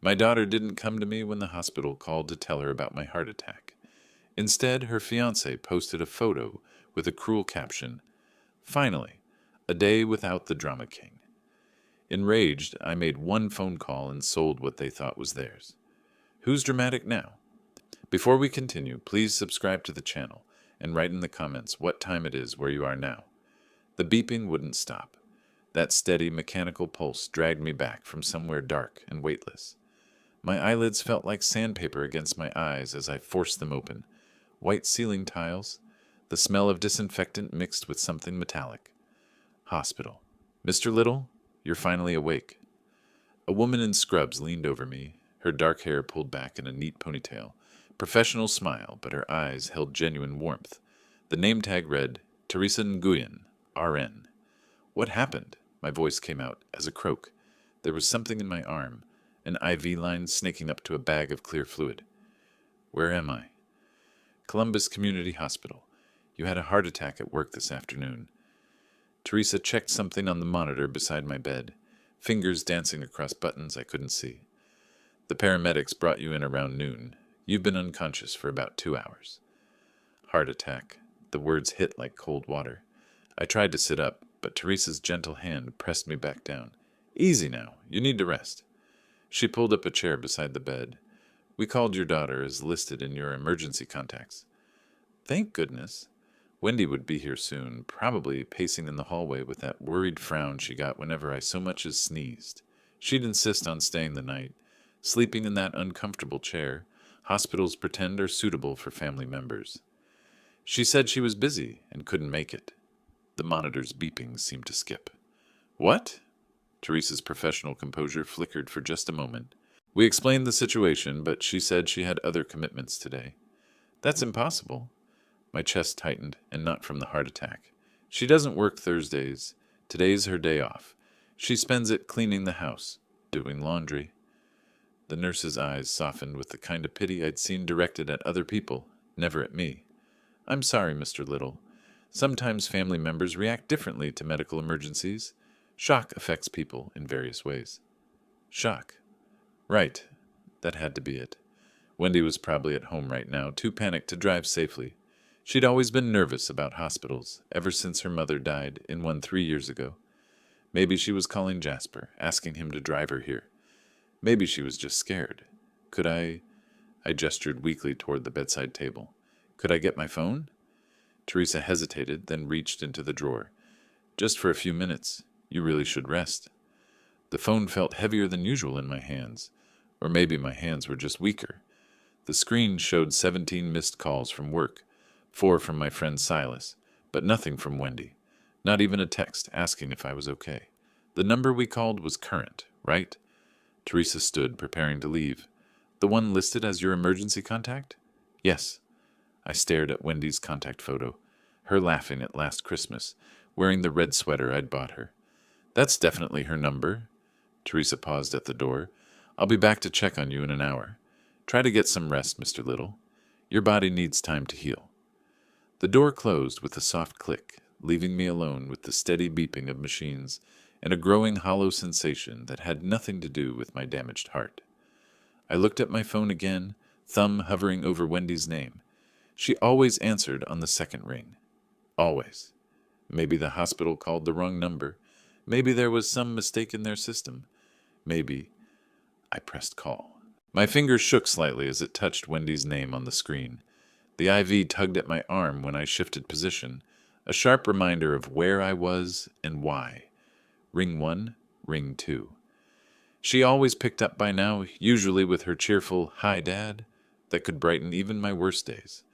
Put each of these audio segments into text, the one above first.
My daughter didn't come to me when the hospital called to tell her about my heart attack. Instead, her fiancé posted a photo with a cruel caption, "Finally, a day without the drama king." Enraged, I made one phone call and sold what they thought was theirs. Who's dramatic now? Before we continue, please subscribe to the channel and write in the comments what time it is where you are now. The beeping wouldn't stop. That steady mechanical pulse dragged me back from somewhere dark and weightless. My eyelids felt like sandpaper against my eyes as I forced them open. White ceiling tiles, the smell of disinfectant mixed with something metallic. Hospital. "Mr. Little, you're finally awake." A woman in scrubs leaned over me, her dark hair pulled back in a neat ponytail. Professional smile, but her eyes held genuine warmth. The name tag read, "Teresa Nguyen, RN." "What happened?" My voice came out as a croak. There was something in my arm, an IV line snaking up to a bag of clear fluid. "Where am I?" "Columbus Community Hospital. You had a heart attack at work this afternoon." Teresa checked something on the monitor beside my bed, fingers dancing across buttons I couldn't see. "The paramedics brought you in around noon. You've been unconscious for about 2 hours." Heart attack. The words hit like cold water. I tried to sit up, but Teresa's gentle hand pressed me back down. "Easy now. You need to rest." She pulled up a chair beside the bed. "We called your daughter as listed in your emergency contacts." Thank goodness. Wendy would be here soon, probably pacing in the hallway with that worried frown she got whenever I so much as sneezed. She'd insist on staying the night, sleeping in that uncomfortable chair hospitals pretend are suitable for family members. She said she was busy and couldn't make it. The monitor's beeping seemed to skip. "What?" Teresa's professional composure flickered for just a moment. We explained the situation, but she said she had other commitments today. "That's impossible." My chest tightened, and not from the heart attack. "She doesn't work Thursdays. Today's her day off. She spends it cleaning the house, doing laundry." The nurse's eyes softened with the kind of pity I'd seen directed at other people, never at me. "I'm sorry, Mr. Little. Sometimes family members react differently to medical emergencies. Shock affects people in various ways." Shock. Right. That had to be it. Wendy was probably at home right now, too panicked to drive safely. She'd always been nervous about hospitals, ever since her mother died in one 3 years ago. Maybe she was calling Jasper, asking him to drive her here. Maybe she was just scared. Could I gestured weakly toward the bedside table. "Could I get my phone?" Teresa hesitated, then reached into the drawer. "Just for a few minutes. You really should rest." The phone felt heavier than usual in my hands. Or maybe my hands were just weaker. The screen showed 17 missed calls from work, 4 from my friend Silas, but nothing from Wendy. Not even a text asking if I was okay. The number we called was current, right? Teresa stood, preparing to leave. "The one listed as your emergency contact?" "Yes." I stared at Wendy's contact photo, her laughing at last Christmas, wearing the red sweater I'd bought her. "That's definitely her number." Teresa paused at the door. "I'll be back to check on you in an hour. Try to get some rest, Mr. Little. Your body needs time to heal." The door closed with a soft click, leaving me alone with the steady beeping of machines and a growing hollow sensation that had nothing to do with my damaged heart. I looked at my phone again, thumb hovering over Wendy's name. She always answered on the second ring. Always. Maybe the hospital called the wrong number. Maybe there was some mistake in their system. Maybe. I pressed call. My fingers shook slightly as it touched Wendy's name on the screen. The IV tugged at my arm when I shifted position, a sharp reminder of where I was and why. Ring 1, ring 2. She always picked up by now, usually with her cheerful, "Hi, Dad," that could brighten even my worst days.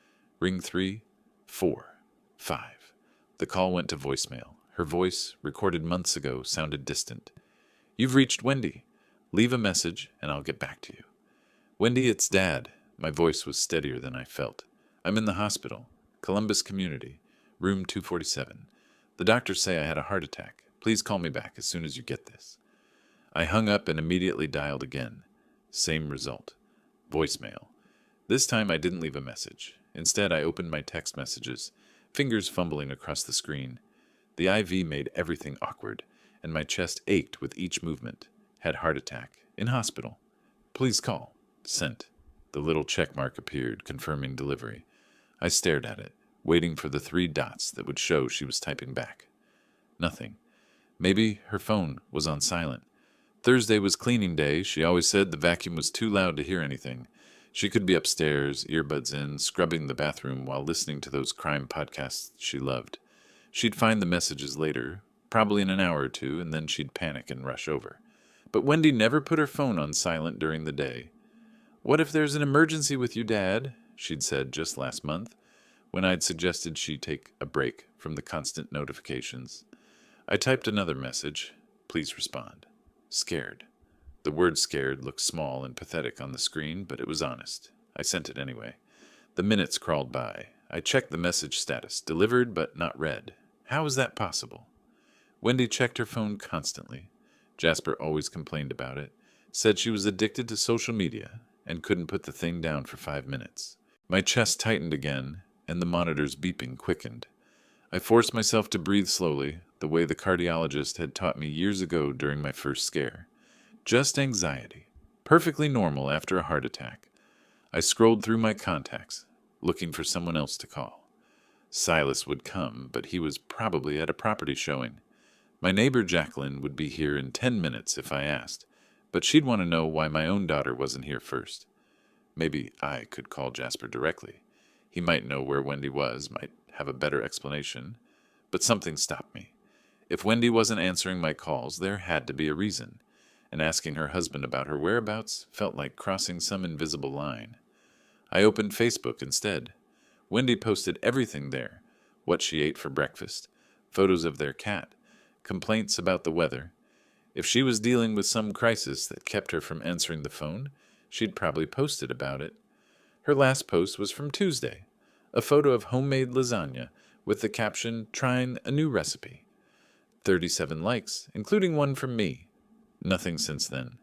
Ring 3, 4, 5. The call went to voicemail. Her voice, recorded months ago, sounded distant. "You've reached Wendy. Leave a message, and I'll get back to you." "Wendy, it's Dad." My voice was steadier than I felt. "I'm in the hospital. Columbus Community. Room 247. The doctors say I had a heart attack. Please call me back as soon as you get this." I hung up and immediately dialed again. Same result. Voicemail. This time I didn't leave a message. Instead, I opened my text messages, fingers fumbling across the screen. The IV made everything awkward, and my chest ached with each movement. Had heart attack. In hospital. Please call. Sent. The little check mark appeared, confirming delivery. I stared at it, waiting for the 3 dots that would show she was typing back. Nothing. Maybe her phone was on silent. Thursday was cleaning day. She always said the vacuum was too loud to hear anything. She could be upstairs, earbuds in, scrubbing the bathroom while listening to those crime podcasts she loved. She'd find the messages later, probably in an hour or two, and then she'd panic and rush over. But Wendy never put her phone on silent during the day. "What if there's an emergency with you, Dad?" she'd said just last month, when I'd suggested she take a break from the constant notifications. I typed another message. Please respond. Scared. The word scared looked small and pathetic on the screen, but it was honest. I sent it anyway. The minutes crawled by. I checked the message status. Delivered, but not read. How was that possible? Wendy checked her phone constantly. Jasper always complained about it, said she was addicted to social media, and couldn't put the thing down for 5 minutes. My chest tightened again, and the monitor's beeping quickened. I forced myself to breathe slowly, the way the cardiologist had taught me years ago during my first scare. Just anxiety. Perfectly normal after a heart attack. I scrolled through my contacts, looking for someone else to call. Silas would come, but he was probably at a property showing. My neighbor Jacqueline would be here in 10 minutes if I asked, but she'd want to know why my own daughter wasn't here first. Maybe I could call Jasper directly. He might know where Wendy was, might have a better explanation, but something stopped me. If Wendy wasn't answering my calls, there had to be a reason, and asking her husband about her whereabouts felt like crossing some invisible line. I opened Facebook instead. Wendy posted everything there: what she ate for breakfast, photos of their cat, complaints about the weather. If she was dealing with some crisis that kept her from answering the phone, she'd probably posted about it. Her last post was from Tuesday, a photo of homemade lasagna with the caption, "Trying a new recipe." 37 likes, including one from me. Nothing since then.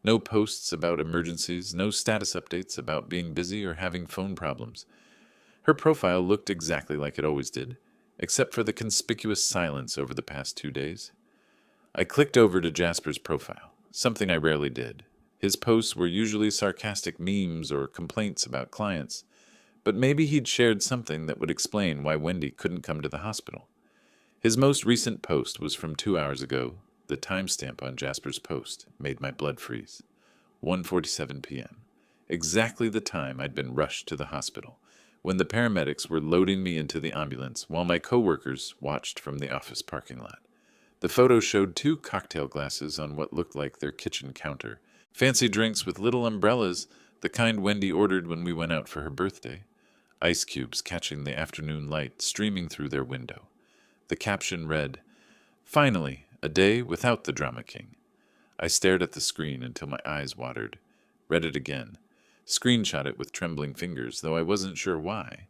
No posts about emergencies, no status updates about being busy or having phone problems. Her profile looked exactly like it always did, except for the conspicuous silence over the past 2 days. I clicked over to Jasper's profile, something I rarely did. His posts were usually sarcastic memes or complaints about clients, but maybe he'd shared something that would explain why Wendy couldn't come to the hospital. His most recent post was from 2 hours ago. The timestamp on Jasper's post made my blood freeze. 1:47 p.m. Exactly the time I'd been rushed to the hospital, when the paramedics were loading me into the ambulance while my coworkers watched from the office parking lot. The photo showed 2 cocktail glasses on what looked like their kitchen counter. Fancy drinks with little umbrellas, the kind Wendy ordered when we went out for her birthday. Ice cubes catching the afternoon light streaming through their window. The caption read, "Finally, a day without the Drama King." I stared at the screen until my eyes watered. Read it again. Screenshot it with trembling fingers, though I wasn't sure why.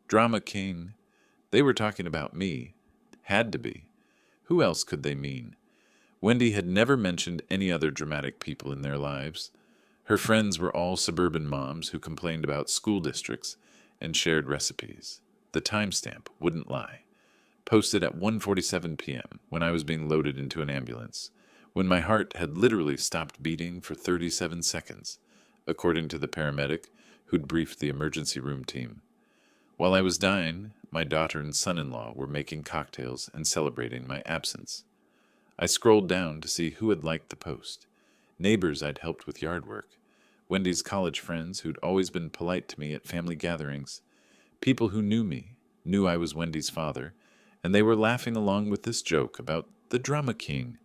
Drama King. They were talking about me. Had to be. Who else could they mean? Wendy had never mentioned any other dramatic people in their lives. Her friends were all suburban moms who complained about school districts and shared recipes. The timestamp wouldn't lie. Posted at 1:47 p.m. when I was being loaded into an ambulance, when my heart had literally stopped beating for 37 seconds, according to the paramedic who'd briefed the emergency room team. While I was dying, my daughter and son-in-law were making cocktails and celebrating my absence. I scrolled down to see who had liked the post. Neighbors I'd helped with yard work, Wendy's college friends who'd always been polite to me at family gatherings, people who knew me, knew I was Wendy's father, and they were laughing along with this joke about the Drama King.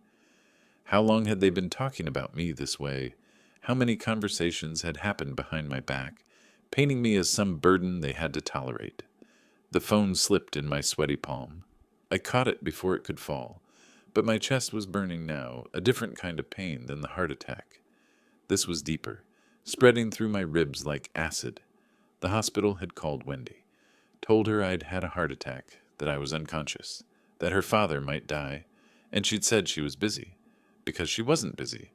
How long had they been talking about me this way? How many conversations had happened behind my back, painting me as some burden they had to tolerate? The phone slipped in my sweaty palm. I caught it before it could fall, but my chest was burning now, a different kind of pain than the heart attack. This was deeper, spreading through my ribs like acid. The hospital had called Wendy, told her I'd had a heart attack, that I was unconscious, that her father might die, and she'd said she was busy, because she wasn't busy.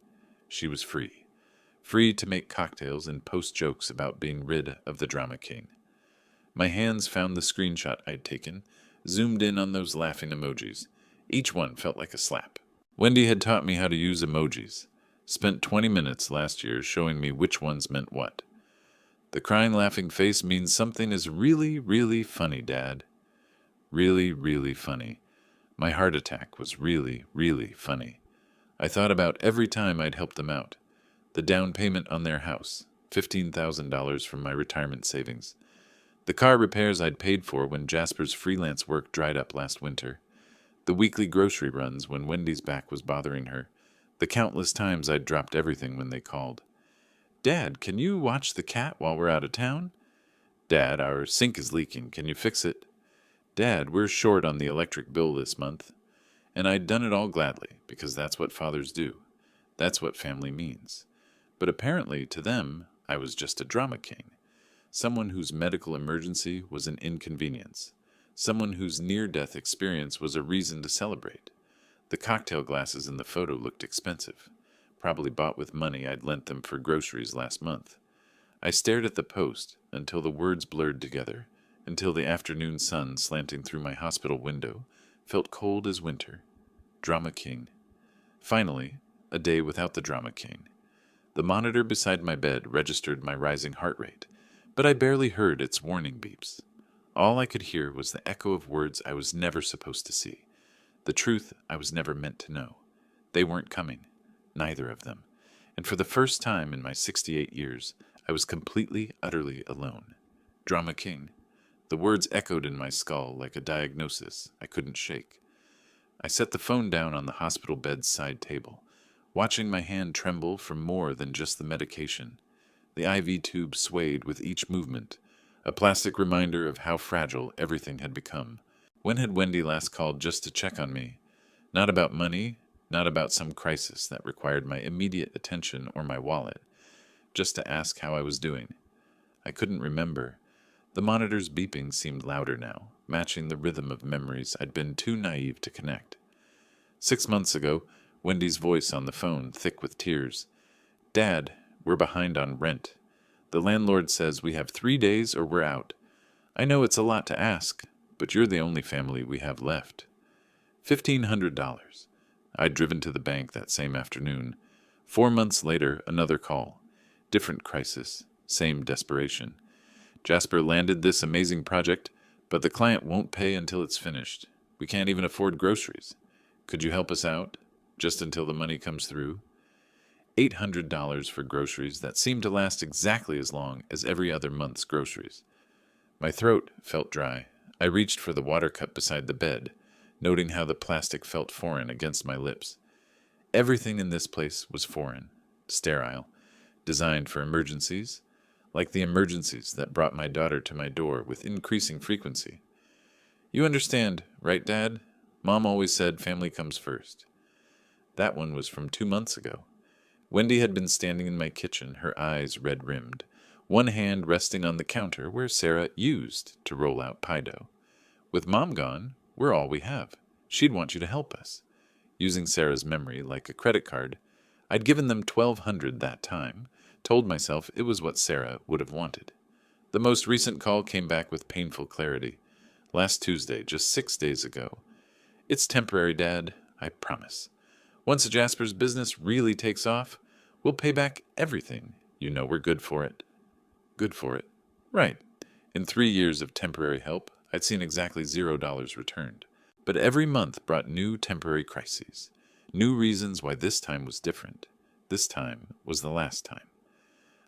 She was free. Free to make cocktails and post jokes about being rid of the Drama King. My hands found the screenshot I'd taken, zoomed in on those laughing emojis. Each one felt like a slap. Wendy had taught me how to use emojis. Spent 20 minutes last year showing me which ones meant what. The crying, laughing face means something is really, really funny, Dad. Really, really funny. My heart attack was really, really funny. I thought about every time I'd helped them out. The down payment on their house, $15,000 from my retirement savings. The car repairs I'd paid for when Jasper's freelance work dried up last winter. The weekly grocery runs when Wendy's back was bothering her. The countless times I'd dropped everything when they called. Dad, can you watch the cat while we're out of town? Dad, our sink is leaking. Can you fix it? Dad, we're short on the electric bill this month. And I'd done it all gladly, because that's what fathers do. That's what family means. But apparently, to them, I was just a drama king. Someone whose medical emergency was an inconvenience. Someone whose near-death experience was a reason to celebrate. The cocktail glasses in the photo looked expensive. Probably bought with money I'd lent them for groceries last month. I stared at the post until the words blurred together, until the afternoon sun slanting through my hospital window felt cold as winter. Drama king. Finally, a day without the drama king. The monitor beside my bed registered my rising heart rate, but I barely heard its warning beeps. All I could hear was the echo of words I was never supposed to see, the truth I was never meant to know. They weren't coming, neither of them, and for the first time in my 68 years, I was completely, utterly alone. Drama king. The words echoed in my skull like a diagnosis I couldn't shake. I set the phone down on the hospital bed's side table, watching my hand tremble for more than just the medication. The IV tube swayed with each movement, a plastic reminder of how fragile everything had become. When had Wendy last called just to check on me? Not about money, not about some crisis that required my immediate attention or my wallet, just to ask how I was doing. I couldn't remember. The monitor's beeping seemed louder now, matching the rhythm of memories I'd been too naive to connect. 6 months ago, Wendy's voice on the phone, thick with tears. Dad, we're behind on rent. The landlord says we have 3 days or we're out. I know it's a lot to ask, but you're the only family we have left. $1,500. I'd driven to the bank that same afternoon. 4 months later, another call. Different crisis, same desperation. Jasper landed this amazing project, but the client won't pay until it's finished. We can't even afford groceries. Could you help us out, just until the money comes through? $800 for groceries that seemed to last exactly as long as every other month's groceries. My throat felt dry. I reached for the water cup beside the bed, noting how the plastic felt foreign against my lips. Everything in this place was foreign, sterile, designed for emergencies, like the emergencies that brought my daughter to my door with increasing frequency. You understand, right, Dad? Mom always said family comes first. That one was from 2 months ago. Wendy had been standing in my kitchen, her eyes red-rimmed, one hand resting on the counter where Sarah used to roll out pie dough. With Mom gone, we're all we have. She'd want you to help us. Using Sarah's memory like a credit card, I'd given them $1,200 that time, told myself it was what Sarah would have wanted. The most recent call came back with painful clarity. Last Tuesday, just 6 days ago. It's temporary, Dad, I promise. Once Jasper's business really takes off, we'll pay back everything. You know we're good for it. Good for it. Right. In 3 years of temporary help, I'd seen exactly $0 returned. But every month brought new temporary crises, new reasons why this time was different. This time was the last time.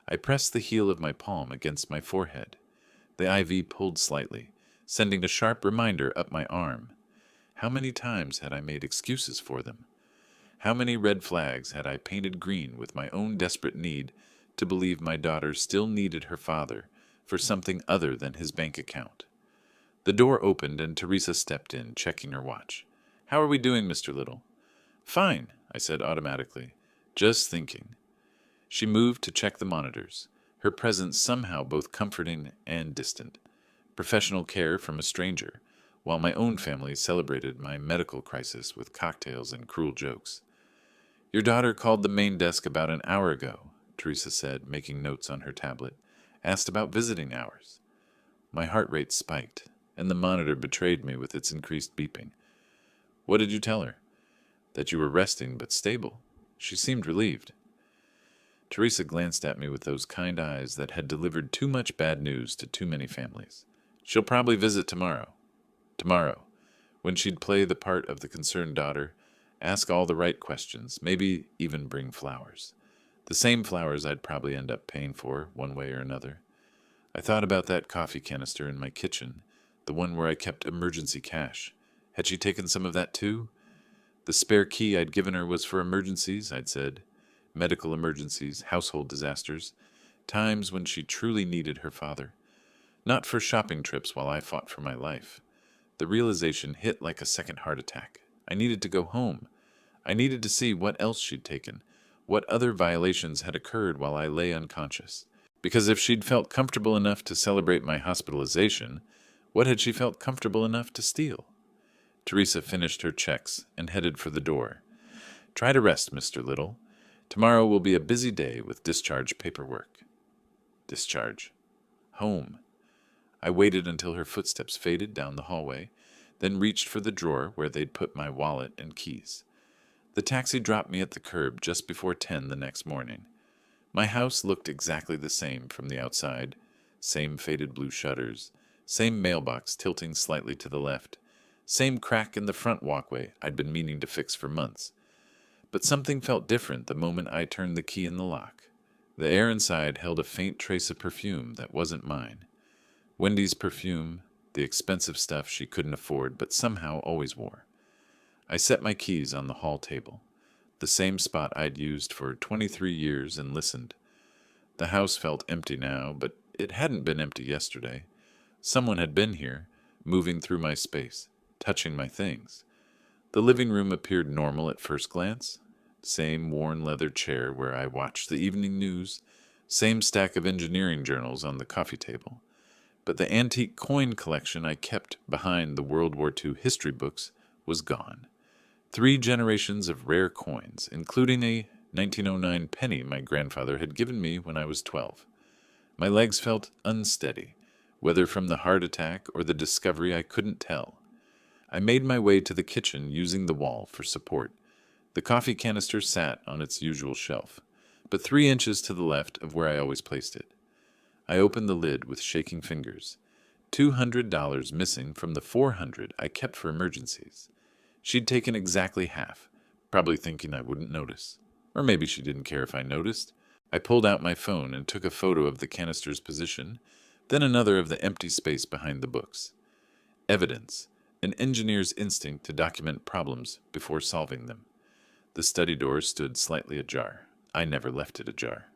I pressed the heel of my palm against my forehead. The IV pulled slightly, sending a sharp reminder up my arm. How many times had I made excuses for them? How many red flags had I painted green with my own desperate need to believe my daughter still needed her father for something other than his bank account? The door opened and Teresa stepped in, checking her watch. How are we doing, Mr. Little? Fine, I said automatically. Just thinking. She moved to check the monitors, her presence somehow both comforting and distant. Professional care from a stranger, while my own family celebrated my medical crisis with cocktails and cruel jokes. Your daughter called the main desk about an hour ago, Teresa said, making notes on her tablet. Asked about visiting hours. My heart rate spiked, and the monitor betrayed me with its increased beeping. What did you tell her? That you were resting but stable. She seemed relieved. Teresa glanced at me with those kind eyes that had delivered too much bad news to too many families. She'll probably visit tomorrow. Tomorrow, when she'd play the part of the concerned daughter, ask all the right questions, maybe even bring flowers. The same flowers I'd probably end up paying for, one way or another. I thought about that coffee canister in my kitchen, the one where I kept emergency cash. Had she taken some of that too? The spare key I'd given her was for emergencies, I'd said. Medical emergencies, household disasters, times when she truly needed her father. Not for shopping trips while I fought for my life. The realization hit like a second heart attack. I needed to go home. I needed to see what else she'd taken, what other violations had occurred while I lay unconscious. Because if she'd felt comfortable enough to celebrate my hospitalization, what had she felt comfortable enough to steal? Teresa finished her checks and headed for the door. Try to rest, Mr. Little. Tomorrow will be a busy day with discharge paperwork. Discharge. Home. I waited until her footsteps faded down the hallway, then reached for the drawer where they'd put my wallet and keys. The taxi dropped me at the curb just before 10 the next morning. My house looked exactly the same from the outside. Same faded blue shutters, same mailbox tilting slightly to the left, same crack in the front walkway I'd been meaning to fix for months. But something felt different the moment I turned the key in the lock. The air inside held a faint trace of perfume that wasn't mine. Wendy's perfume, the expensive stuff she couldn't afford but somehow always wore. I set my keys on the hall table, the same spot I'd used for 23 years, and listened. The house felt empty now, but it hadn't been empty yesterday. Someone had been here, moving through my space, touching my things. The living room appeared normal at first glance. Same worn leather chair where I watched the evening news, same stack of engineering journals on the coffee table. But the antique coin collection I kept behind the World War II history books was gone. 3 generations of rare coins, including a 1909 penny my grandfather had given me when I was 12. My legs felt unsteady, whether from the heart attack or the discovery I couldn't tell. I made my way to the kitchen using the wall for support. The coffee canister sat on its usual shelf, but 3 inches to the left of where I always placed it. I opened the lid with shaking fingers. $200 missing from the $400 I kept for emergencies. She'd taken exactly half, probably thinking I wouldn't notice. Or maybe she didn't care if I noticed. I pulled out my phone and took a photo of the canister's position, then another of the empty space behind the books. Evidence, an engineer's instinct to document problems before solving them. The study door stood slightly ajar. I never left it ajar.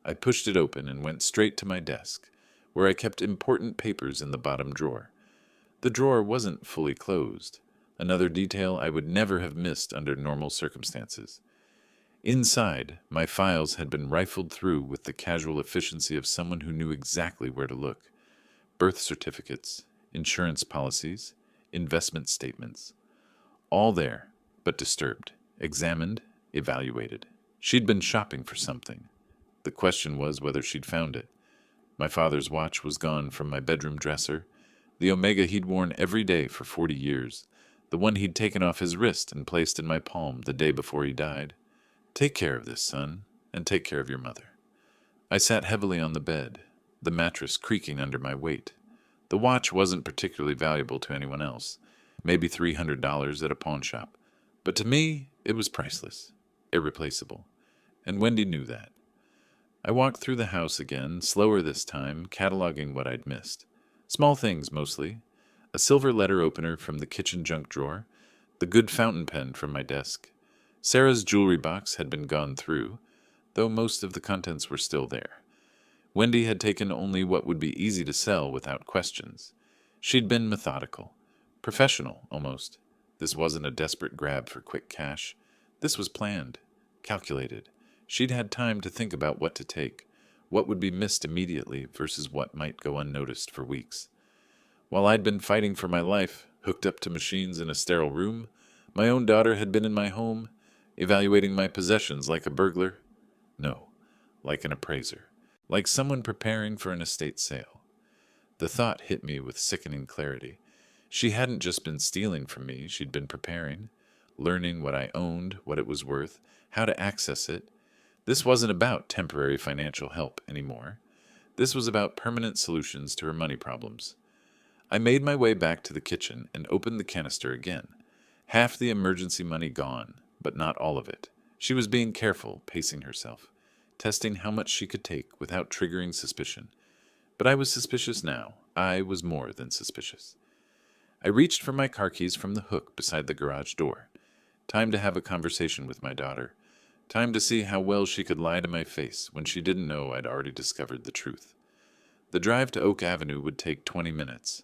I pushed it open and went straight to my desk, where I kept important papers in the bottom drawer. The drawer wasn't fully closed, another detail I would never have missed under normal circumstances. Inside, my files had been rifled through with the casual efficiency of someone who knew exactly where to look. Birth certificates, insurance policies, investment statements. All there, but disturbed, examined, evaluated. She'd been shopping for something. The question was whether she'd found it. My father's watch was gone from my bedroom dresser, the Omega he'd worn every day for 40 years, the one he'd taken off his wrist and placed in my palm the day before he died. Take care of this, son, and take care of your mother. I sat heavily on the bed, the mattress creaking under my weight. The watch wasn't particularly valuable to anyone else, maybe $300 at a pawn shop, but to me it was priceless, irreplaceable, and Wendy knew that. I walked through the house again, slower this time, cataloging what I'd missed. Small things, mostly. A silver letter opener from the kitchen junk drawer, the good fountain pen from my desk. Sarah's jewelry box had been gone through, though most of the contents were still there. Wendy had taken only what would be easy to sell without questions. She'd been methodical. Professional, almost. This wasn't a desperate grab for quick cash. This was planned, calculated. She'd had time to think about what to take, what would be missed immediately versus what might go unnoticed for weeks. While I'd been fighting for my life, hooked up to machines in a sterile room, my own daughter had been in my home, evaluating my possessions like a burglar. No, like an appraiser, like someone preparing for an estate sale. The thought hit me with sickening clarity. She hadn't just been stealing from me, she'd been preparing, learning what I owned, what it was worth, how to access it. This wasn't about temporary financial help anymore. This was about permanent solutions to her money problems. I made my way back to the kitchen and opened the canister again. Half the emergency money gone, but not all of it. She was being careful, pacing herself, testing how much she could take without triggering suspicion. But I was suspicious now. I was more than suspicious. I reached for my car keys from the hook beside the garage door. Time to have a conversation with my daughter. Time to see how well she could lie to my face when she didn't know I'd already discovered the truth. The drive to Oak Avenue would take 20 minutes.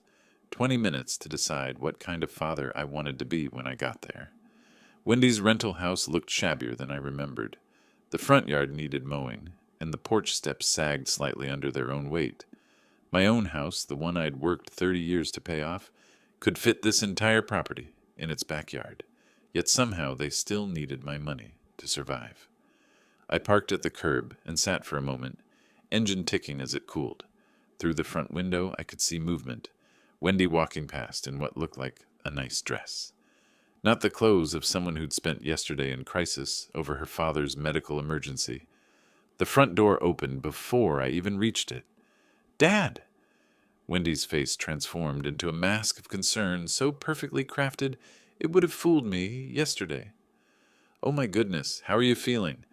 20 minutes to decide what kind of father I wanted to be when I got there. Wendy's rental house looked shabbier than I remembered. The front yard needed mowing, and the porch steps sagged slightly under their own weight. My own house, the one I'd worked 30 years to pay off, could fit this entire property in its backyard, yet somehow they still needed my money to survive. I parked at the curb and sat for a moment, engine ticking as it cooled. Through the front window I could see movement, Wendy walking past in what looked like a nice dress. Not the clothes of someone who'd spent yesterday in crisis over her father's medical emergency. The front door opened before I even reached it. "Dad!" Wendy's face transformed into a mask of concern so perfectly crafted it would have fooled me yesterday. "Oh my goodness, how are you feeling?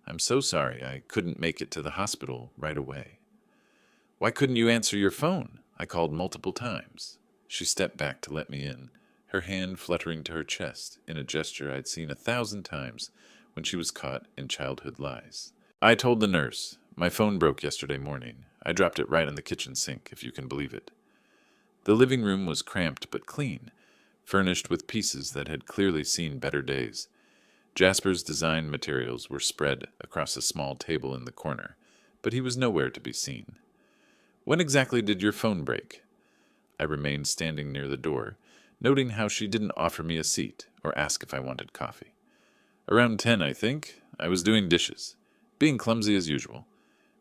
I'm so sorry I couldn't make it to the hospital right away." "Why couldn't you answer your phone? I called multiple times." She stepped back to let me in, her hand fluttering to her chest in a gesture I'd seen 1,000 times when she was caught in childhood lies. "I told the nurse. My phone broke yesterday morning. I dropped it right in the kitchen sink, if you can believe it." The living room was cramped but clean, furnished with pieces that had clearly seen better days. Jasper's design materials were spread across a small table in the corner, but he was nowhere to be seen. "When exactly did your phone break?" I remained standing near the door, noting how she didn't offer me a seat or ask if I wanted coffee. "Around 10, I think. I was doing dishes. Being clumsy as usual."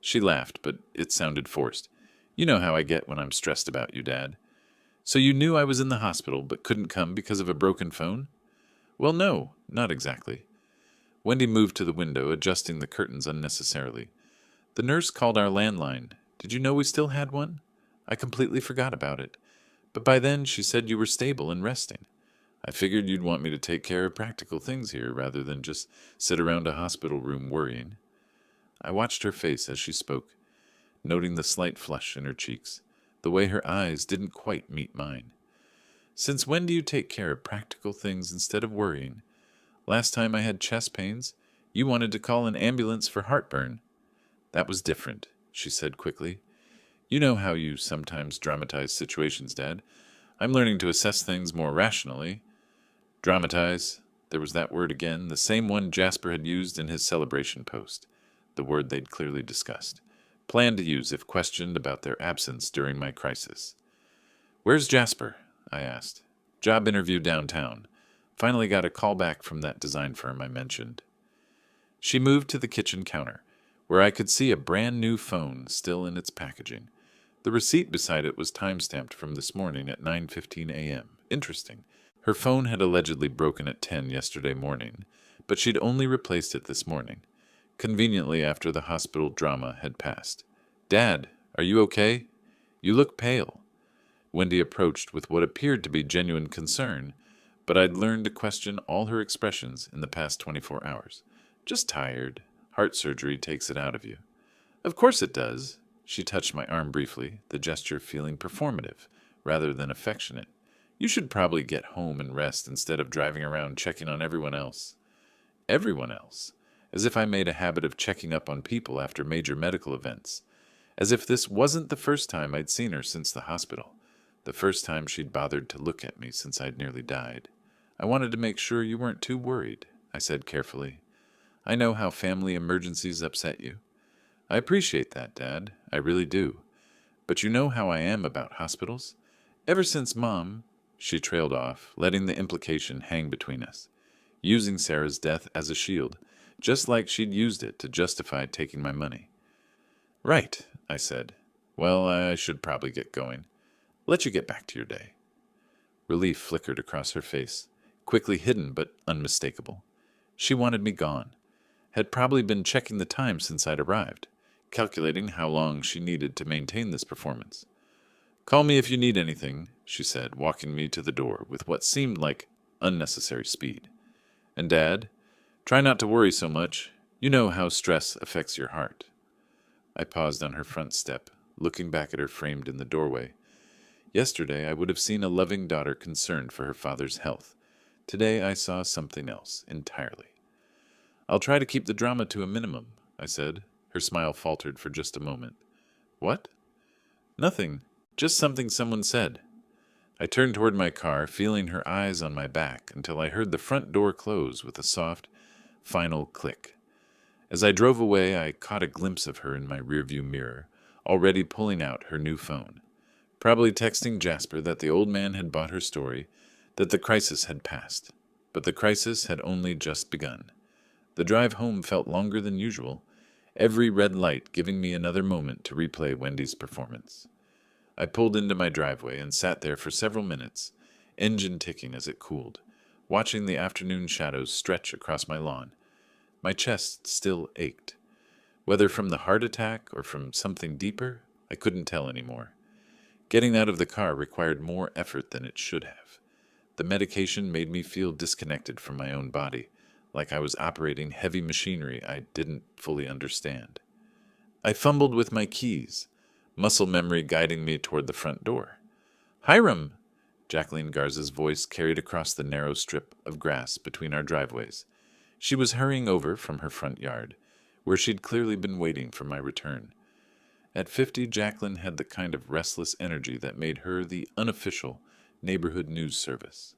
She laughed, but it sounded forced. "You know how I get when I'm stressed about you, Dad." "So you knew I was in the hospital but couldn't come because of a broken phone?" "Well, no, not exactly." Wendy moved to the window, adjusting the curtains unnecessarily. "The nurse called our landline. Did you know we still had one? I completely forgot about it. But by then she said you were stable and resting. I figured you'd want me to take care of practical things here rather than just sit around a hospital room worrying." I watched her face as she spoke, noting the slight flush in her cheeks, the way her eyes didn't quite meet mine. "Since when do you take care of practical things instead of worrying? Last time I had chest pains, you wanted to call an ambulance for heartburn." "That was different," she said quickly. "You know how you sometimes dramatize situations, Dad. I'm learning to assess things more rationally." Dramatize. There was that word again, the same one Jasper had used in his celebration post, the word they'd clearly discussed, planned to use if questioned about their absence during my crisis. "Where's Jasper?" I asked. "Job interview downtown. Finally got a call back from that design firm I mentioned." She moved to the kitchen counter, where I could see a brand new phone still in its packaging. The receipt beside it was time-stamped from this morning at 9:15 a.m. Interesting. Her phone had allegedly broken at 10 yesterday morning, but she'd only replaced it this morning, conveniently after the hospital drama had passed. "Dad, are you okay? You look pale." Wendy approached with what appeared to be genuine concern, but I'd learned to question all her expressions in the past 24 hours. "Just tired. Heart surgery takes it out of you." "Of course it does." She touched my arm briefly, the gesture feeling performative rather than affectionate. "You should probably get home and rest instead of driving around checking on everyone else." Everyone else? As if I made a habit of checking up on people after major medical events. As if this wasn't the first time I'd seen her since the hospital. The first time she'd bothered to look at me since I'd nearly died. "I wanted to make sure you weren't too worried," I said carefully. "I know how family emergencies upset you." "I appreciate that, Dad. I really do. But you know how I am about hospitals. Ever since Mom—" She trailed off, letting the implication hang between us, using Sarah's death as a shield, just like she'd used it to justify taking my money. "Right," I said. "Well, I should probably get going. Let you get back to your day." Relief flickered across her face, quickly hidden but unmistakable. She wanted me gone. had probably been checking the time since I'd arrived, calculating how long she needed to maintain this performance. "Call me if you need anything," she said, walking me to the door with what seemed like unnecessary speed. "And Dad, try not to worry so much. You know how stress affects your heart." I paused on her front step, looking back at her framed in the doorway. Yesterday I would have seen a loving daughter concerned for her father's health. Today I saw something else entirely. "I'll try to keep the drama to a minimum," I said. Her smile faltered for just a moment. "What?" "Nothing. Just something someone said." I turned toward my car, feeling her eyes on my back until I heard the front door close with a soft, final click. As I drove away, I caught a glimpse of her in my rearview mirror, already pulling out her new phone. Probably texting Jasper that the old man had bought her story, that the crisis had passed. But the crisis had only just begun. The drive home felt longer than usual, every red light giving me another moment to replay Wendy's performance. I pulled into my driveway and sat there for several minutes, engine ticking as it cooled, watching the afternoon shadows stretch across my lawn. My chest still ached. Whether from the heart attack or from something deeper, I couldn't tell anymore. Getting out of the car required more effort than it should have. The medication made me feel disconnected from my own body, like I was operating heavy machinery I didn't fully understand. I fumbled with my keys, muscle memory guiding me toward the front door. "Hiram!" Jacqueline Garza's voice carried across the narrow strip of grass between our driveways. She was hurrying over from her front yard, where she'd clearly been waiting for my return. At 50, Jacqueline had the kind of restless energy that made her the unofficial neighborhood news service.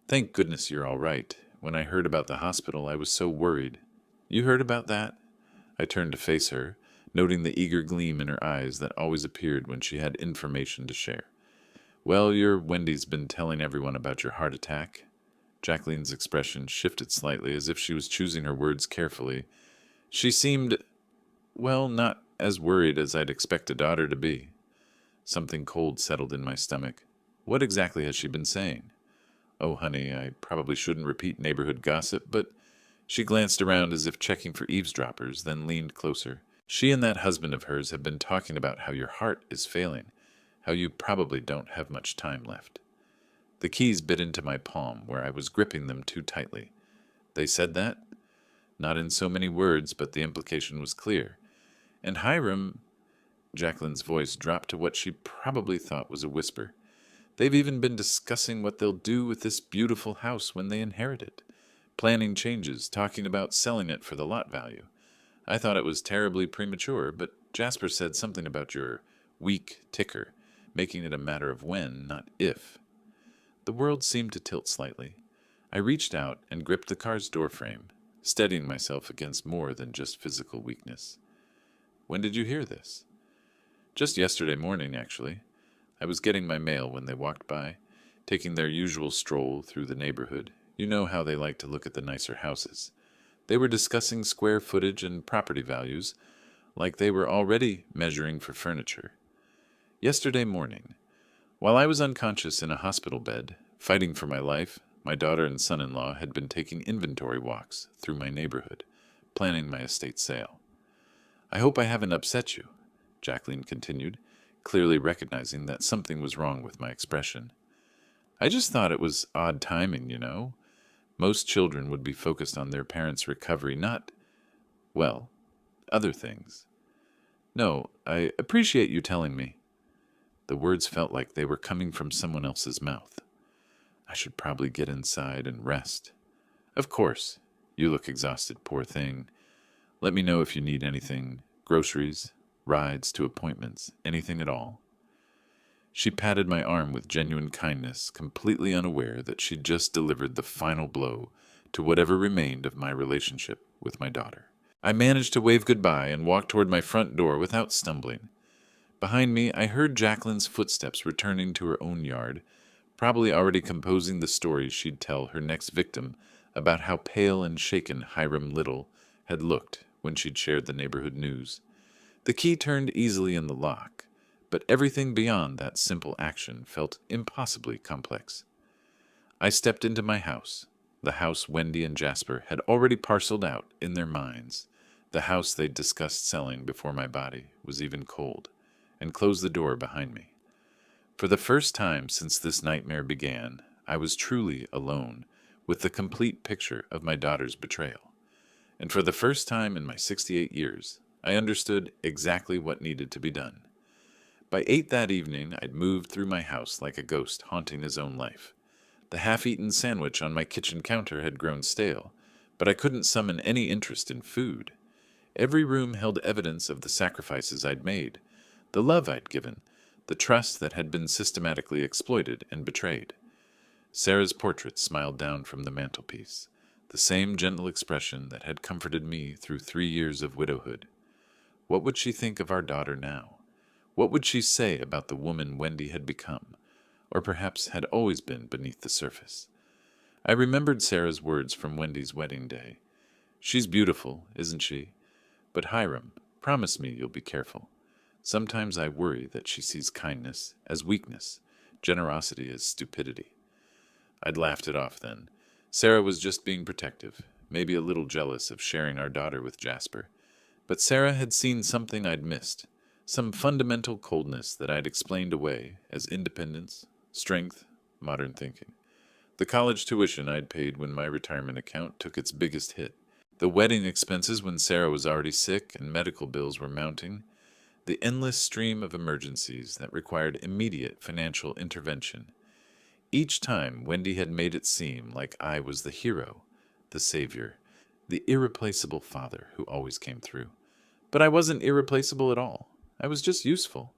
"Thank goodness you're all right. When I heard about the hospital, I was so worried." "You heard about that?" I turned to face her, noting the eager gleam in her eyes that always appeared when she had information to share. "Well, your Wendy's been telling everyone about your heart attack." Jacqueline's expression shifted slightly, as if she was choosing her words carefully. She seemed, well, not as worried as I'd expect a daughter to be. Something cold settled in my stomach. What exactly has she been saying? "Oh, honey, I probably shouldn't repeat neighborhood gossip, but..." She glanced around as if checking for eavesdroppers, then leaned closer. "She and that husband of hers have been talking about how your heart is failing, how you probably don't have much time left." The keys bit into my palm, where I was gripping them too tightly. "They said that?" Not in so many words, but the implication was clear. "And Hiram..." Jacqueline's voice dropped to what she probably thought was a whisper. "They've even been discussing what they'll do with this beautiful house when they inherit it. Planning changes, talking about selling it for the lot value. I thought it was terribly premature, but Jasper said something about your weak ticker, making it a matter of when, not if." The world seemed to tilt slightly. I reached out and gripped the car's doorframe, steadying myself against more than just physical weakness. "When did you hear this?" "Just yesterday morning, actually. I was getting my mail when they walked by, taking their usual stroll through the neighborhood. You know how they like to look at the nicer houses. They were discussing square footage and property values, like they were already measuring for furniture. Yesterday morning, while I was unconscious in a hospital bed, fighting for my life, my daughter and son-in-law had been taking inventory walks through my neighborhood, planning my estate sale. "I hope I haven't upset you," Jacqueline continued, clearly recognizing that something was wrong with my expression. "I just thought it was odd timing, you know. Most children would be focused on their parents' recovery, not, well, other things." "No, I appreciate you telling me." The words felt like they were coming from someone else's mouth. "I should probably get inside and rest." "Of course. You look exhausted, poor thing. Let me know if you need anything, groceries, rides to appointments, anything at all." She patted my arm with genuine kindness, completely unaware that she'd just delivered the final blow to whatever remained of my relationship with my daughter. I managed to wave goodbye and walk toward my front door without stumbling. Behind me, I heard Jacqueline's footsteps returning to her own yard, probably already composing the story she'd tell her next victim about how pale and shaken Hiram Little had looked when she'd shared the neighborhood news. The key turned easily in the lock, but everything beyond that simple action felt impossibly complex. I stepped into my house, The house Wendy and Jasper had already parceled out in their minds. The house they'd discussed selling before my body was even cold, and closed the door behind me. For the first time since this nightmare began, I was truly alone with the complete picture of my daughter's betrayal. And for the first time in my 68 years, I understood exactly what needed to be done. By 8 that evening, I'd moved through my house like a ghost haunting his own life. The half-eaten sandwich on my kitchen counter had grown stale, but I couldn't summon any interest in food. Every room held evidence of the sacrifices I'd made, the love I'd given, the trust that had been systematically exploited and betrayed. Sarah's portrait smiled down from the mantelpiece, the same gentle expression that had comforted me through 3 years of widowhood. What would she think of our daughter now? What would she say about the woman Wendy had become, or perhaps had always been beneath the surface? I remembered Sarah's words from Wendy's wedding day. "She's beautiful, isn't she? But Hiram, promise me you'll be careful. Sometimes I worry that she sees kindness as weakness, generosity as stupidity." I'd laughed it off then. Sarah was just being protective, maybe a little jealous of sharing our daughter with Jasper. But Sarah had seen something I'd missed, some fundamental coldness that I'd explained away as independence, strength, modern thinking. The college tuition I'd paid when my retirement account took its biggest hit. The wedding expenses when Sarah was already sick and medical bills were mounting. The endless stream of emergencies that required immediate financial intervention. Each time, Wendy had made it seem like I was the hero, the savior, the irreplaceable father who always came through. But I wasn't irreplaceable at all. I was just useful.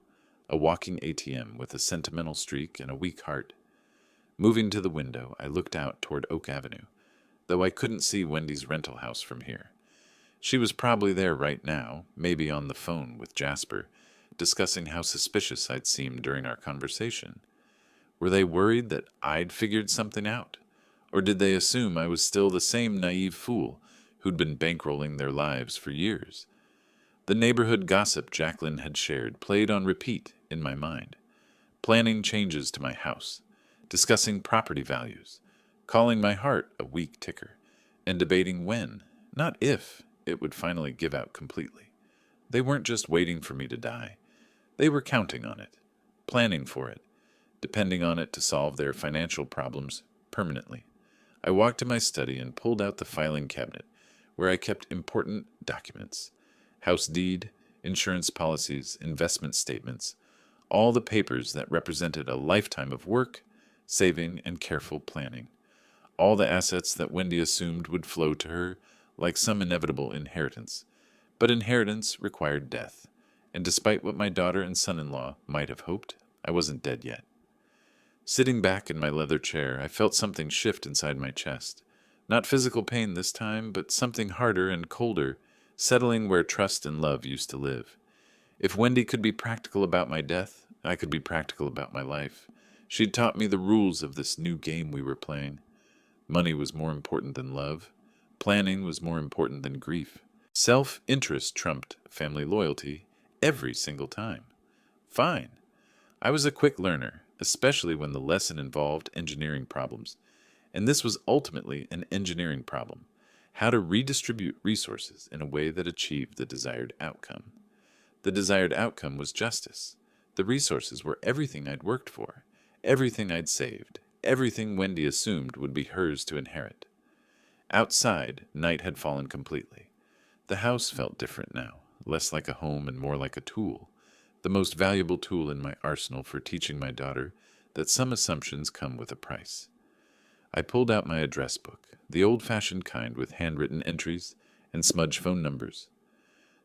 A walking ATM with a sentimental streak and a weak heart. Moving to the window, I looked out toward Oak Avenue, though I couldn't see Wendy's rental house from here. She was probably there right now, maybe on the phone with Jasper, discussing how suspicious I'd seemed during our conversation. Were they worried that I'd figured something out? Or did they assume I was still the same naive fool who'd been bankrolling their lives for years? The neighborhood gossip Jacqueline had shared played on repeat in my mind. Planning changes to my house, discussing property values, calling my heart a weak ticker, and debating when, not if, it would finally give out completely. They weren't just waiting for me to die. They were counting on it, planning for it, depending on it to solve their financial problems permanently. I walked to my study and pulled out the filing cabinet, where I kept important documents. House deed, insurance policies, investment statements, all the papers that represented a lifetime of work, saving, and careful planning. All the assets that Wendy assumed would flow to her like some inevitable inheritance. But inheritance required death, and despite what my daughter and son-in-law might have hoped, I wasn't dead yet. Sitting back in my leather chair, I felt something shift inside my chest. Not physical pain this time, but something harder and colder, settling where trust and love used to live. If Wendy could be practical about my death, I could be practical about my life. She'd taught me the rules of this new game we were playing. Money was more important than love. Planning was more important than grief. Self-interest trumped family loyalty every single time. Fine. I was a quick learner, especially when the lesson involved engineering problems. And this was ultimately an engineering problem: how to redistribute resources in a way that achieved the desired outcome. The desired outcome was justice. The resources were everything I'd worked for, everything I'd saved, everything Wendy assumed would be hers to inherit. Outside, night had fallen completely. The house felt different now, less like a home and more like a tool, the most valuable tool in my arsenal for teaching my daughter that some assumptions come with a price. I pulled out my address book, the old-fashioned kind with handwritten entries and smudged phone numbers.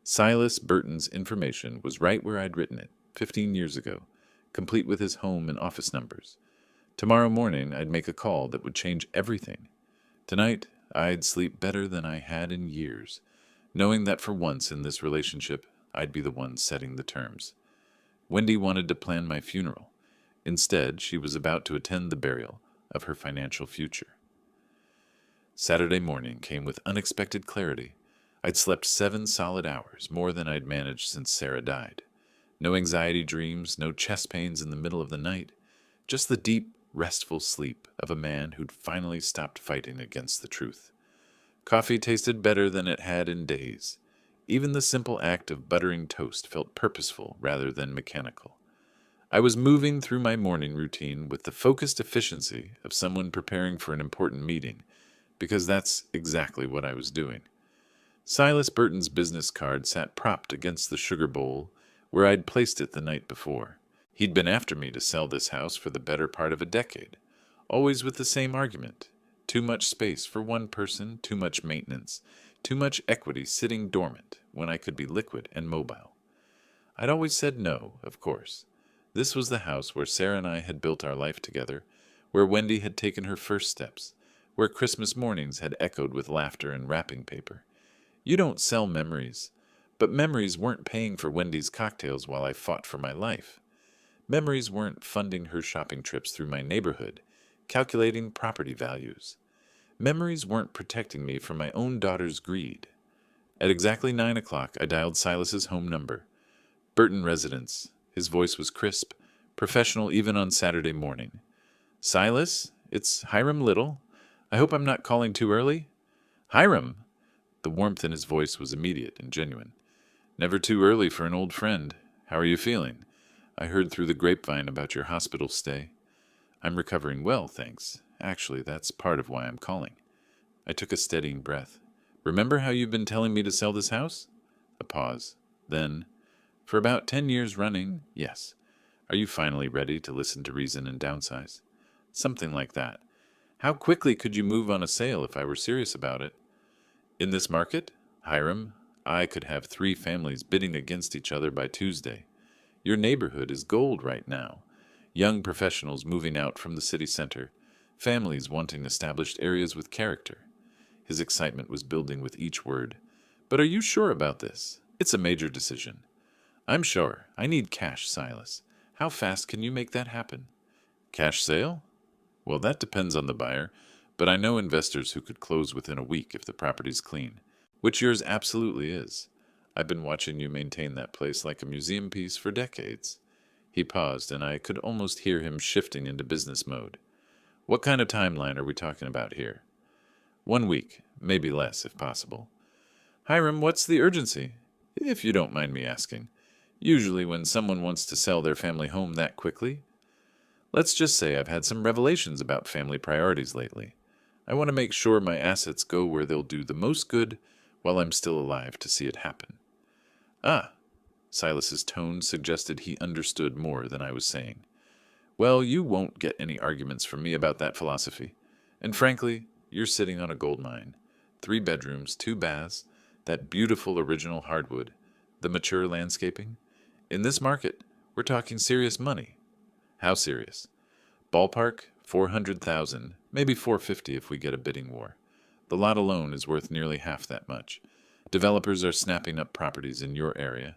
Silas Burton's information was right where I'd written it, 15 years ago, complete with his home and office numbers. Tomorrow morning I'd make a call that would change everything. Tonight I'd sleep better than I had in years, knowing that for once in this relationship I'd be the one setting the terms. Wendy wanted to plan my funeral. Instead, she was about to attend the burial of her financial future. Saturday morning came with unexpected clarity. I'd slept 7 solid hours, more than I'd managed since Sarah died. No anxiety dreams, no chest pains in the middle of the night, just the deep, restful sleep of a man who'd finally stopped fighting against the truth. Coffee tasted better than it had in days. Even the simple act of buttering toast felt purposeful rather than mechanical. I was moving through my morning routine with the focused efficiency of someone preparing for an important meeting, because that's exactly what I was doing. Silas Burton's business card sat propped against the sugar bowl where I'd placed it the night before. He'd been after me to sell this house for the better part of a decade, always with the same argument. Too much space for one person, too much maintenance, too much equity sitting dormant when I could be liquid and mobile. I'd always said no, of course. This was the house where Sarah and I had built our life together, where Wendy had taken her first steps, where Christmas mornings had echoed with laughter and wrapping paper. You don't sell memories, but memories weren't paying for Wendy's cocktails while I fought for my life. Memories weren't funding her shopping trips through my neighborhood, calculating property values. Memories weren't protecting me from my own daughter's greed. At exactly 9 o'clock, I dialed Silas's home number. Burton residence. His voice was crisp, professional even on Saturday morning. Silas, it's Hiram Little. I hope I'm not calling too early. Hiram! The warmth in his voice was immediate and genuine. Never too early for an old friend. How are you feeling? I heard through the grapevine about your hospital stay. I'm recovering well, thanks. Actually, that's part of why I'm calling. I took a steadying breath. Remember how you've been telling me to sell this house? A pause. Then, for about 10 years running, yes. Are you finally ready to listen to reason and downsize? Something like that. How quickly could you move on a sale if I were serious about it? In this market, Hiram, I could have 3 families bidding against each other by Tuesday. Your neighborhood is gold right now. Young professionals moving out from the city center, families wanting established areas with character. His excitement was building with each word. But are you sure about this? It's a major decision. I'm sure. I need cash, Silas. How fast can you make that happen? Cash sale? Well, that depends on the buyer, but I know investors who could close within a week if the property's clean, which yours absolutely is. I've been watching you maintain that place like a museum piece for decades. He paused, and I could almost hear him shifting into business mode. What kind of timeline are we talking about here? 1 week, maybe less if possible. Hiram, what's the urgency? If you don't mind me asking. Usually when someone wants to sell their family home that quickly. Let's just say I've had some revelations about family priorities lately. I want to make sure my assets go where they'll do the most good while I'm still alive to see it happen. Ah, Silas's tone suggested he understood more than I was saying. Well, you won't get any arguments from me about that philosophy. And frankly, you're sitting on a gold mine. 3 bedrooms, 2 baths, that beautiful original hardwood, the mature landscaping. In this market, we're talking serious money. How serious? Ballpark, 400,000, maybe 450 if we get a bidding war. The lot alone is worth nearly half that much. Developers are snapping up properties in your area.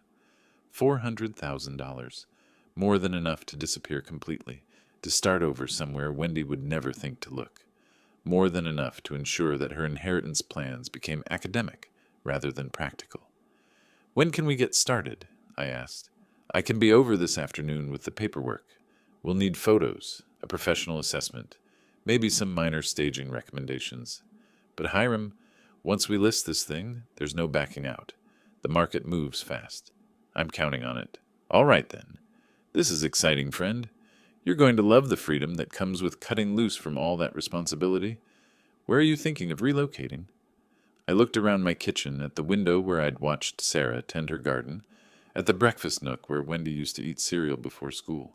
$400,000. More than enough to disappear completely, to start over somewhere Wendy would never think to look. More than enough to ensure that her inheritance plans became academic rather than practical. When can we get started? I asked. I can be over this afternoon with the paperwork. We'll need photos, a professional assessment, maybe some minor staging recommendations. But Hiram, once we list this thing, there's no backing out. The market moves fast. I'm counting on it. All right, then. This is exciting, friend. You're going to love the freedom that comes with cutting loose from all that responsibility. Where are you thinking of relocating? I looked around my kitchen at the window where I'd watched Sarah tend her garden, at the breakfast nook where Wendy used to eat cereal before school.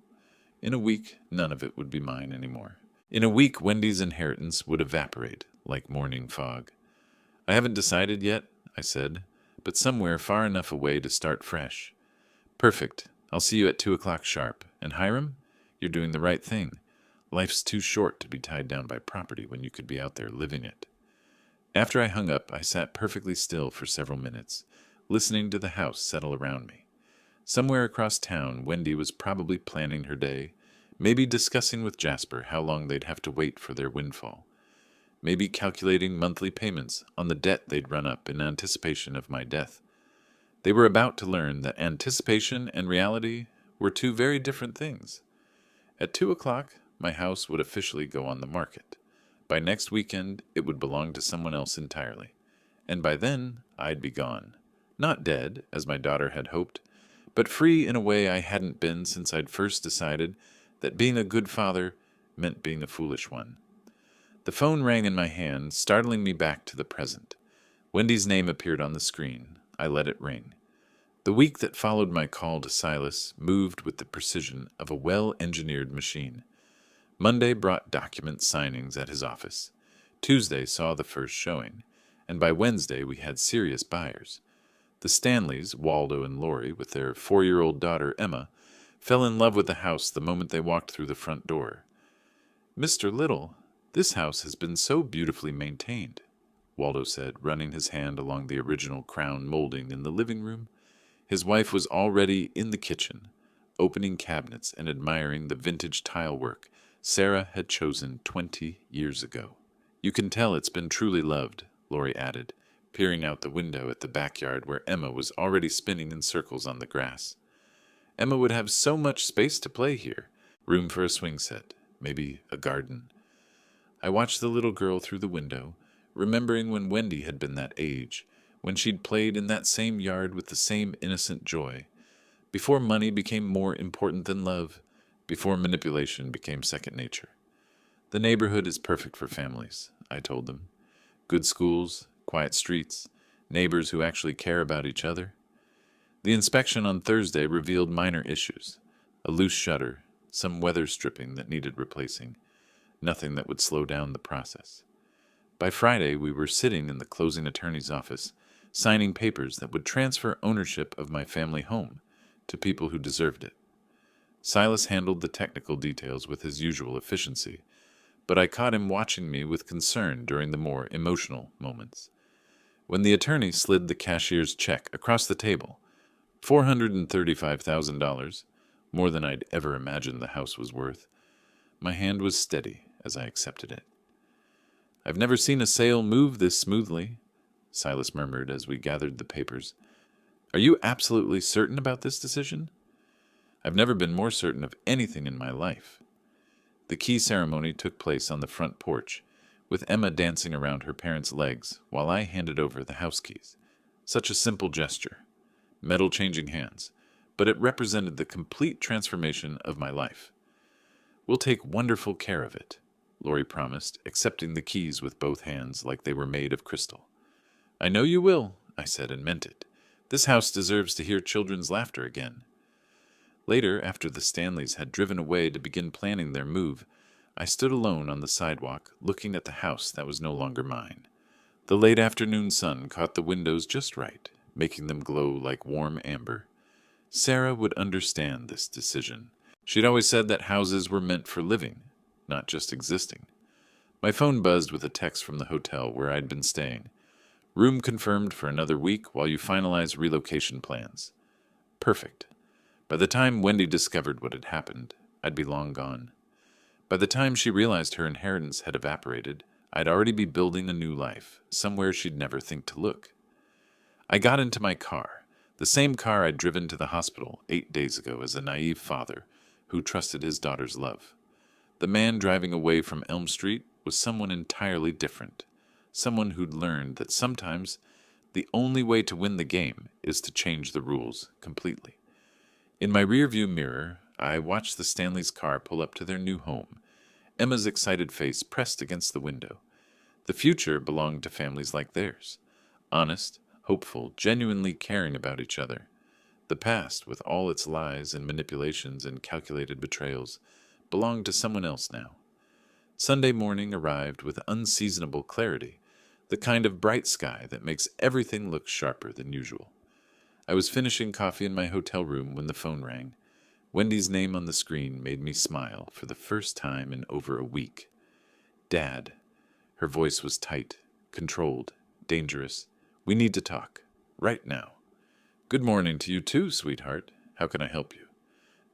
In a week, none of it would be mine anymore. In a week, Wendy's inheritance would evaporate like morning fog. I haven't decided yet, I said, but somewhere far enough away to start fresh. Perfect. I'll see you at 2 o'clock sharp. And Hiram, you're doing the right thing. Life's too short to be tied down by property when you could be out there living it. After I hung up, I sat perfectly still for several minutes, listening to the house settle around me. Somewhere across town, Wendy was probably planning her day, maybe discussing with Jasper how long they'd have to wait for their windfall, maybe calculating monthly payments on the debt they'd run up in anticipation of my death. They were about to learn that anticipation and reality were 2 very different things. At 2 o'clock, my house would officially go on the market. By next weekend, it would belong to someone else entirely. And by then, I'd be gone. Not dead, as my daughter had hoped, but free in a way I hadn't been since I'd first decided that being a good father meant being a foolish one. The phone rang in my hand, startling me back to the present. Wendy's name appeared on the screen. I let it ring. The week that followed my call to Silas moved with the precision of a well-engineered machine. Monday brought document signings at his office. Tuesday saw the first showing, and by Wednesday we had serious buyers. The Stanleys, Waldo and Lori, with their 4-year-old daughter Emma, fell in love with the house the moment they walked through the front door. "Mr. Little, this house has been so beautifully maintained," Waldo said, running his hand along the original crown molding in the living room. His wife was already in the kitchen, opening cabinets and admiring the vintage tile work Sarah had chosen 20 years ago. "You can tell it's been truly loved," Lori added, peering out the window at the backyard where Emma was already spinning in circles on the grass. "Emma would have so much space to play here, room for a swing set, maybe a garden." I watched the little girl through the window, remembering when Wendy had been that age, when she'd played in that same yard with the same innocent joy, before money became more important than love, before manipulation became second nature. "The neighborhood is perfect for families," I told them. "Good schools, quiet streets, neighbors who actually care about each other." The inspection on Thursday revealed minor issues: a loose shutter, some weather stripping that needed replacing, nothing that would slow down the process. By Friday, we were sitting in the closing attorney's office, signing papers that would transfer ownership of my family home to people who deserved it. Silas handled the technical details with his usual efficiency, but I caught him watching me with concern during the more emotional moments. When the attorney slid the cashier's check across the table, $435,000, more than I'd ever imagined the house was worth, my hand was steady as I accepted it. "I've never seen a sale move this smoothly," Silas murmured as we gathered the papers. "Are you absolutely certain about this decision?" "I've never been more certain of anything in my life." The key ceremony took place on the front porch, with Emma dancing around her parents' legs while I handed over the house keys. Such a simple gesture. Metal changing hands, but it represented the complete transformation of my life. "We'll take wonderful care of it," Lori promised, accepting the keys with both hands like they were made of crystal. "I know you will," I said, and meant it. "This house deserves to hear children's laughter again." Later, after the Stanleys had driven away to begin planning their move, I stood alone on the sidewalk, looking at the house that was no longer mine. The late afternoon sun caught the windows just right, making them glow like warm amber. Sarah would understand this decision. She'd always said that houses were meant for living, not just existing. My phone buzzed with a text from the hotel where I'd been staying. "Room confirmed for another week while you finalize relocation plans." Perfect. By the time Wendy discovered what had happened, I'd be long gone. By the time she realized her inheritance had evaporated, I'd already be building a new life, somewhere she'd never think to look. I got into my car, the same car I'd driven to the hospital 8 days ago as a naive father who trusted his daughter's love. The man driving away from Elm Street was someone entirely different, someone who'd learned that sometimes the only way to win the game is to change the rules completely. In my rearview mirror, I watched the Stanleys' car pull up to their new home, Emma's excited face pressed against the window. The future belonged to families like theirs, honest, hopeful, genuinely caring about each other. The past, with all its lies and manipulations and calculated betrayals, belonged to someone else now. Sunday morning arrived with unseasonable clarity, the kind of bright sky that makes everything look sharper than usual. I was finishing coffee in my hotel room when the phone rang. Wendy's name on the screen made me smile for the first time in over a week. "Dad." Her voice was tight, controlled, dangerous. "We need to talk. Right now." "Good morning to you too, sweetheart. How can I help you?"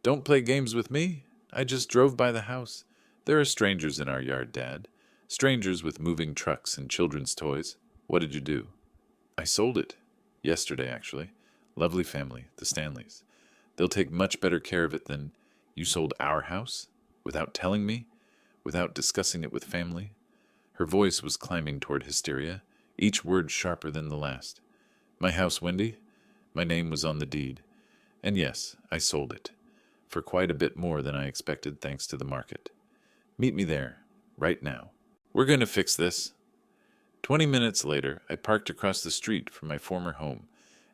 "Don't play games with me. I just drove by the house. There are strangers in our yard, Dad. Strangers with moving trucks and children's toys. What did you do?" "I sold it. Yesterday, actually. Lovely family, the Stanleys. They'll take much better care of it than—" "You sold our house? Without telling me?" without discussing it with family? Her voice was climbing toward hysteria, each word sharper than the last. My house, Wendy? My name was on the deed. And yes, I sold it. For quite a bit more than I expected thanks to the market. Meet me there, right now. We're going to fix this. 20 minutes later, I parked across the street from my former home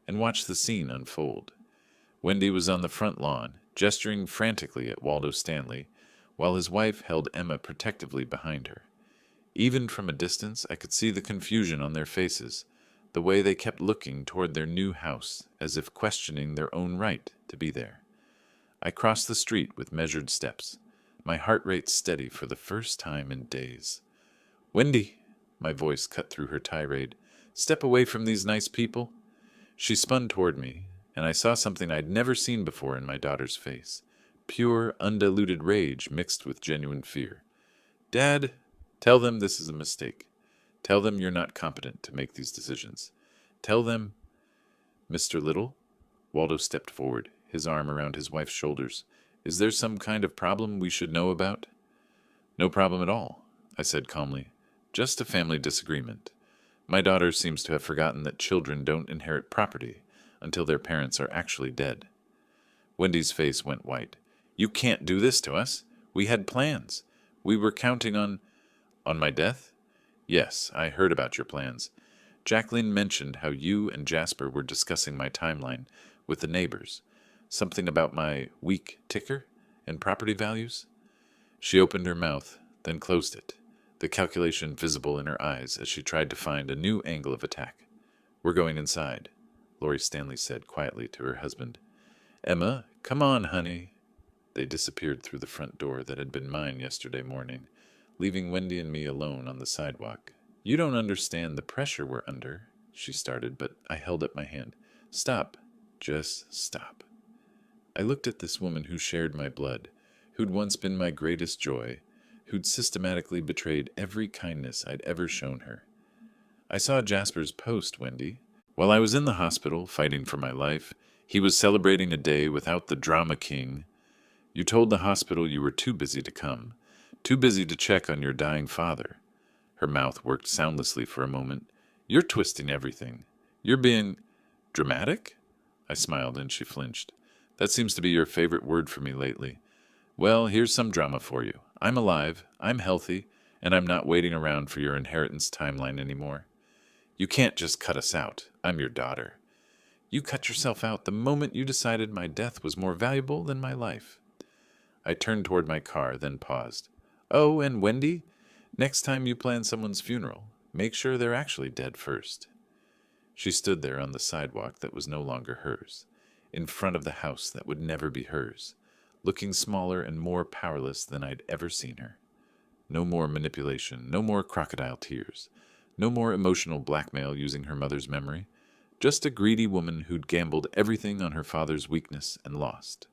and watched the scene unfold. Wendy was on the front lawn, gesturing frantically at Waldo Stanley, while his wife held Emma protectively behind her. Even from a distance, I could see the confusion on their faces, the way they kept looking toward their new house, as if questioning their own right to be there. I crossed the street with measured steps, my heart rate steady for the first time in days. Wendy, my voice cut through her tirade, step away from these nice people. She spun toward me, and I saw something I'd never seen before in my daughter's face. Pure, undiluted rage mixed with genuine fear. Dad, tell them this is a mistake. Tell them you're not competent to make these decisions. Tell them... Mr. Little? Waldo stepped forward, his arm around his wife's shoulders. Is there some kind of problem we should know about? No problem at all, I said calmly. Just a family disagreement. My daughter seems to have forgotten that children don't inherit property until their parents are actually dead. Wendy's face went white. You can't do this to us. We had plans. We were counting on... On my death? Yes, I heard about your plans. Jacqueline mentioned how you and Jasper were discussing my timeline with the neighbors. Something about my weak ticker and property values? She opened her mouth, then closed it, the calculation visible in her eyes as she tried to find a new angle of attack. We're going inside, Lori Stanley said quietly to her husband. Emma, come on, honey. They disappeared through the front door that had been mine yesterday morning, leaving Wendy and me alone on the sidewalk. You don't understand the pressure we're under, she started, but I held up my hand. Stop. Just stop. I looked at this woman who shared my blood, who'd once been my greatest joy, who'd systematically betrayed every kindness I'd ever shown her. I saw Jasper's post, Wendy. While I was in the hospital fighting for my life, he was celebrating a day without the drama king. You told the hospital you were too busy to come, too busy to check on your dying father. Her mouth worked soundlessly for a moment. You're twisting everything. You're being... dramatic? I smiled and she flinched. That seems to be your favorite word for me lately. Well, here's some drama for you. I'm alive, I'm healthy, and I'm not waiting around for your inheritance timeline anymore. You can't just cut us out. I'm your daughter. You cut yourself out the moment you decided my death was more valuable than my life. I turned toward my car, then paused. Oh, and Wendy, next time you plan someone's funeral, make sure they're actually dead first. She stood there on the sidewalk that was no longer hers, in front of the house that would never be hers, looking smaller and more powerless than I'd ever seen her. No more manipulation, no more crocodile tears, no more emotional blackmail using her mother's memory, just a greedy woman who'd gambled everything on her father's weakness and lost.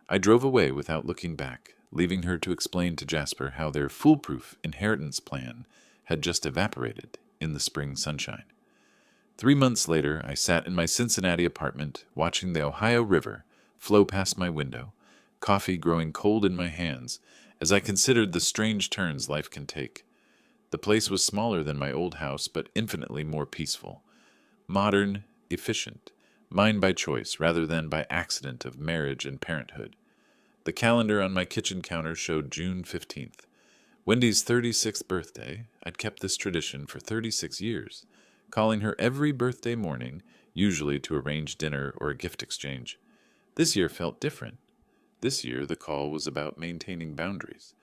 I drove away without looking back, leaving her to explain to Jasper how their foolproof inheritance plan had just evaporated in the spring sunshine. 3 months later, I sat in my Cincinnati apartment, watching the Ohio River flow past my window, coffee growing cold in my hands, as I considered the strange turns life can take. The place was smaller than my old house, but infinitely more peaceful. Modern, efficient, mine by choice rather than by accident of marriage and parenthood. The calendar on my kitchen counter showed June 15th. Wendy's 36th birthday. I'd kept this tradition for 36 years, calling her every birthday morning, usually to arrange dinner or a gift exchange. This year felt different. This year the call was about maintaining boundaries,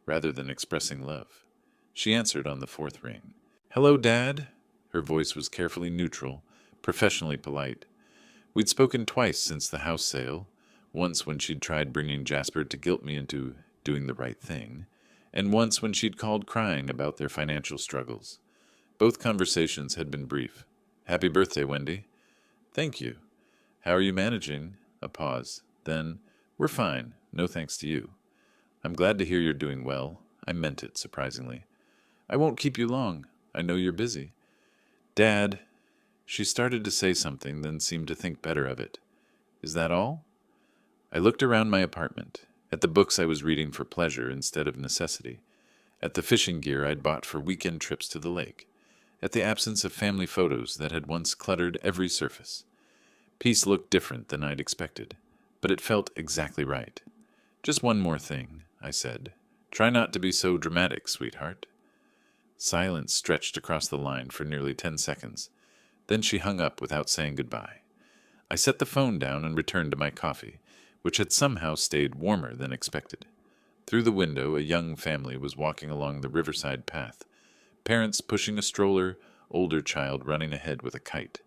rather than expressing love. She answered on the 4th ring. Hello, Dad. Her voice was carefully neutral, professionally polite. We'd spoken twice since the house sale, once when she'd tried bringing Jasper to guilt me into doing the right thing, and once when she'd called crying about their financial struggles. Both conversations had been brief. Happy birthday, Wendy. Thank you. How are you managing? A pause. Then, we're fine, no thanks to you. I'm glad to hear you're doing well. I meant it, surprisingly. I won't keep you long. I know you're busy. Dad. She started to say something, then seemed to think better of it. Is that all? I looked around my apartment, at the books I was reading for pleasure instead of necessity. at the fishing gear I'd bought for weekend trips to the lake, at the absence of family photos that had once cluttered every surface. Peace looked different than I'd expected, but it felt exactly right. "Just one more thing," I said. "Try not to be so dramatic, sweetheart." Silence stretched across the line for nearly 10 seconds. Then she hung up without saying goodbye. I set the phone down and returned to my coffee, which had somehow stayed warmer than expected. Through the window, a young family was walking along the riverside path, parents pushing a stroller, older child running ahead with a kite.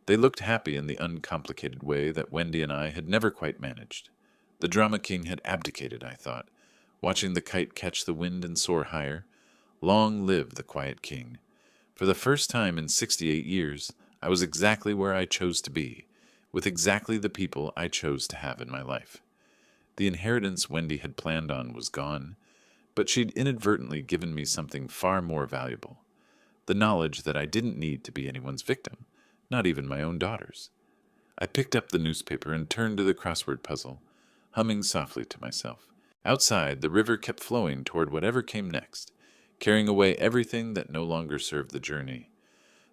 They looked happy in the uncomplicated way that Wendy and I had never quite managed. The drama king had abdicated, I thought, watching the kite catch the wind and soar higher. Long live the quiet king. For the first time in 68 years, I was exactly where I chose to be, with exactly the people I chose to have in my life. The inheritance Wendy had planned on was gone, but she'd inadvertently given me something far more valuable: the knowledge that I didn't need to be anyone's victim, not even my own daughter's. I picked up the newspaper and turned to the crossword puzzle, humming softly to myself. Outside, the river kept flowing toward whatever came next, carrying away everything that no longer served the journey.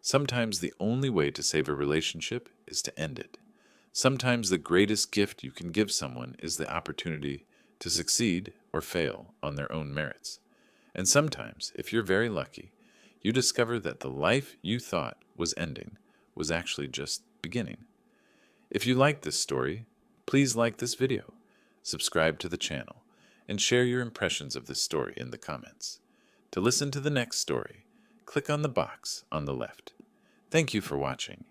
Sometimes the only way to save a relationship is to end it. Sometimes the greatest gift you can give someone is the opportunity to succeed or fail on their own merits. And sometimes, if you're very lucky, you discover that the life you thought was ending was actually just beginning. If you like this story, please like this video, subscribe to the channel, and share your impressions of this story in the comments. To listen to the next story, click on the box on the left. Thank you for watching.